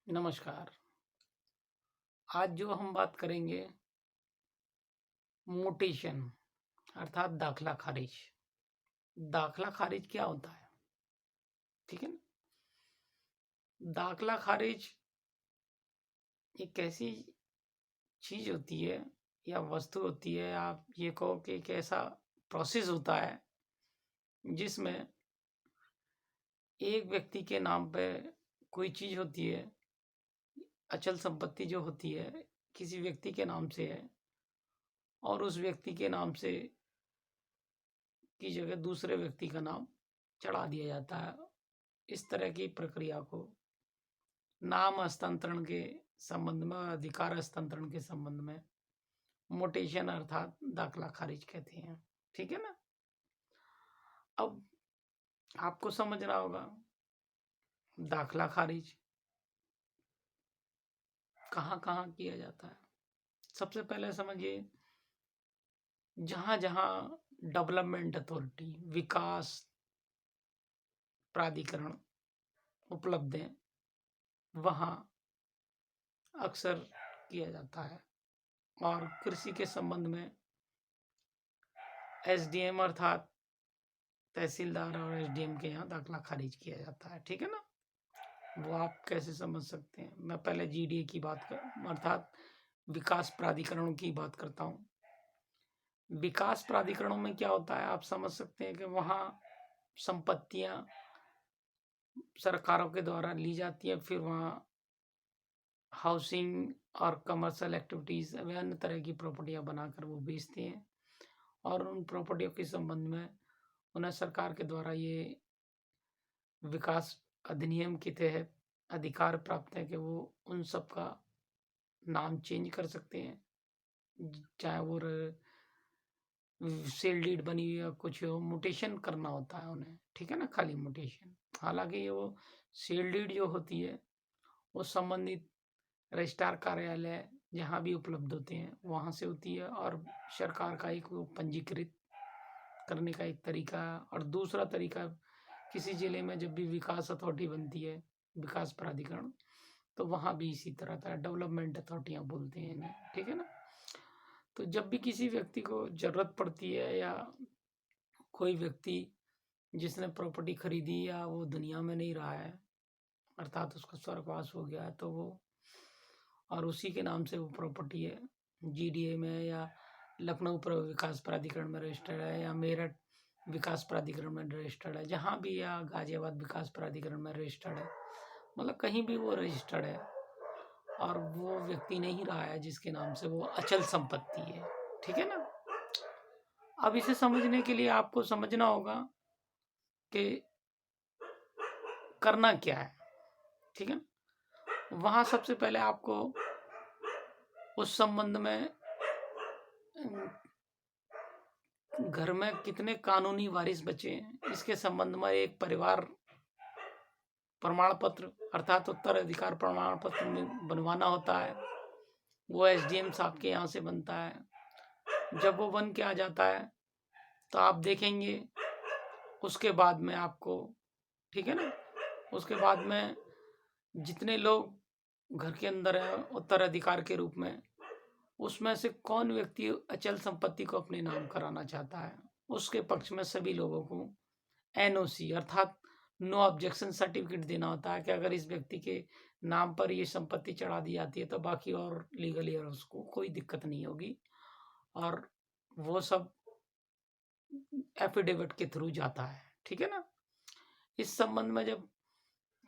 नमस्कार। आज जो हम बात करेंगे मोटेशन अर्थात दाखला खारिज। दाखला खारिज क्या होता है? ठीक है ना? दाखला खारिज एक ऐसी चीज होती है या वस्तु होती है, आप ये कहो कि एक ऐसा प्रोसेस होता है जिसमें एक व्यक्ति के नाम पे कोई चीज होती है, अचल संपत्ति जो होती है किसी व्यक्ति के नाम से है और उस व्यक्ति के नाम से की जगह दूसरे व्यक्ति का नाम चढ़ा दिया जाता है। इस तरह की प्रक्रिया को नाम हस्तांतरण के संबंध में और अधिकार हस्तांतरण के संबंध में मोटेशन अर्थात दाखला खारिज कहते हैं। ठीक है ना? अब आपको समझना होगा दाखला खारिज कहाँ कहाँ किया जाता है। सबसे पहले समझिए, जहां जहां डेवलपमेंट अथॉरिटी विकास प्राधिकरण उपलब्ध है वहां अक्सर किया जाता है। और कृषि के संबंध में एसडीएम अर्थात तहसीलदार और एसडीएम के यहाँ दाखला खारिज किया जाता है। ठीक है ना? वो आप कैसे समझ सकते हैं? मैं पहले जीडीए की बात कर अर्थात विकास प्राधिकरणों की बात करता हूँ। विकास प्राधिकरणों में क्या होता है आप समझ सकते हैं कि वहाँ संपत्तियाँ सरकारों के द्वारा ली जाती हैं, फिर वहाँ हाउसिंग और कमर्शियल एक्टिविटीज़ अन्य तरह की प्रॉपर्टियाँ बनाकर वो बेचते हैं और उन प्रॉपर्टियों के संबंध में उन्हें सरकार के द्वारा ये विकास अधिनियम के तहत अधिकार प्राप्त है कि वो उन सब का नाम चेंज कर सकते हैं, चाहे वो सेल डीड बनी हुई या कुछ हो, म्यूटेशन करना होता है उन्हें। ठीक है ना? खाली म्यूटेशन। हालांकि ये वो सेल डीड जो होती है वो संबंधित रजिस्ट्रार कार्यालय जहाँ भी उपलब्ध होते हैं वहाँ से होती है और सरकार का एक वो पंजीकृत करने का एक तरीका। और दूसरा तरीका, किसी जिले में जब भी विकास अथॉरिटी बनती है, विकास प्राधिकरण, तो वहाँ भी इसी तरह था, डेवलपमेंट अथॉरिटियाँ बोलते हैं इन्हें। ठीक है ना? तो जब भी किसी व्यक्ति को जरूरत पड़ती है या कोई व्यक्ति जिसने प्रॉपर्टी खरीदी या वो दुनिया में नहीं रहा है अर्थात उसका स्वर्गवास हो गया है, तो वो और उसी के नाम से वो प्रॉपर्टी है, जीडीए में या लखनऊ विकास प्राधिकरण में रजिस्टर्ड है या मेरठ विकास प्राधिकरण में रजिस्टर्ड है, जहाँ भी, या गाजियाबाद विकास प्राधिकरण में रजिस्टर्ड है, मतलब कहीं भी वो रजिस्टर्ड है और वो व्यक्ति नहीं रहा है जिसके नाम से, वो अचल संपत्ति है। ठीक है ना? अब इसे समझने के लिए आपको समझना होगा कि करना क्या है। ठीक है? वहां सबसे पहले आपको उस संबंध में घर में कितने कानूनी वारिस बचे हैं इसके संबंध में एक परिवार प्रमाण पत्र अर्थात उत्तराधिकार प्रमाण पत्र बनवाना होता है। वो एसडीएम साहब के यहाँ से बनता है। जब वो बन के आ जाता है तो आप देखेंगे उसके बाद में आपको, ठीक है ना, उसके बाद में जितने लोग घर के अंदर हैं उत्तराधिकार के रूप में, उसमें से कौन व्यक्ति अचल संपत्ति को अपने नाम कराना चाहता है, उसके पक्ष में सभी लोगों को एनओसी अर्थात नो ऑब्जेक्शन सर्टिफिकेट देना होता है कि अगर इस व्यक्ति के नाम पर ये संपत्ति चढ़ा दी जाती है तो बाकी और लीगली और उसको कोई दिक्कत नहीं होगी। और वो सब एफिडेविट के थ्रू जाता है। ठीक है ना? इस संबंध में जब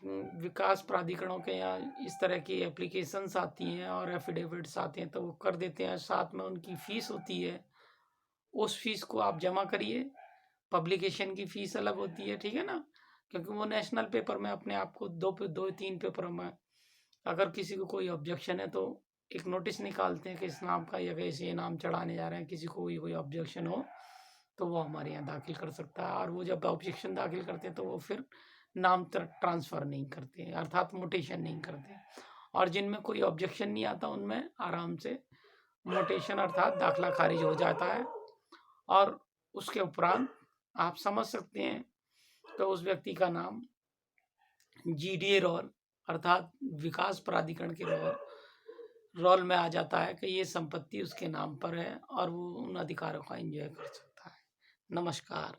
विकास प्राधिकरणों के यहाँ इस तरह की एप्लीकेशंस आती हैं और एफिडेविट्स आते हैं तो वो कर देते हैं, साथ में उनकी फीस होती है, उस फीस को आप जमा करिए। पब्लिकेशन की फीस अलग होती है। ठीक है ना? क्योंकि वो नेशनल पेपर में अपने आप को दो तीन पेपर में अगर किसी को कोई ऑब्जेक्शन है तो एक नोटिस निकालते हैं कि इस नाम का या कैसे ये नाम चढ़ाने जा रहे हैं, किसी को कोई ऑब्जेक्शन हो तो वो हमारे यहाँ दाखिल कर सकता है। और वो जब ऑब्जेक्शन दाखिल करते हैं तो वो फिर नाम ट्रांसफ़र नहीं करते अर्थात मोटेशन नहीं करते। और जिनमें कोई ऑब्जेक्शन नहीं आता उनमें आराम से मोटेशन अर्थात दाखला खारिज हो जाता है। और उसके उपरांत आप समझ सकते हैं तो उस व्यक्ति का नाम जीडीए रोल अर्थात विकास प्राधिकरण के रोल में आ जाता है कि ये संपत्ति उसके नाम पर है और वो उन अधिकारों का एंजॉय कर सकता है। नमस्कार।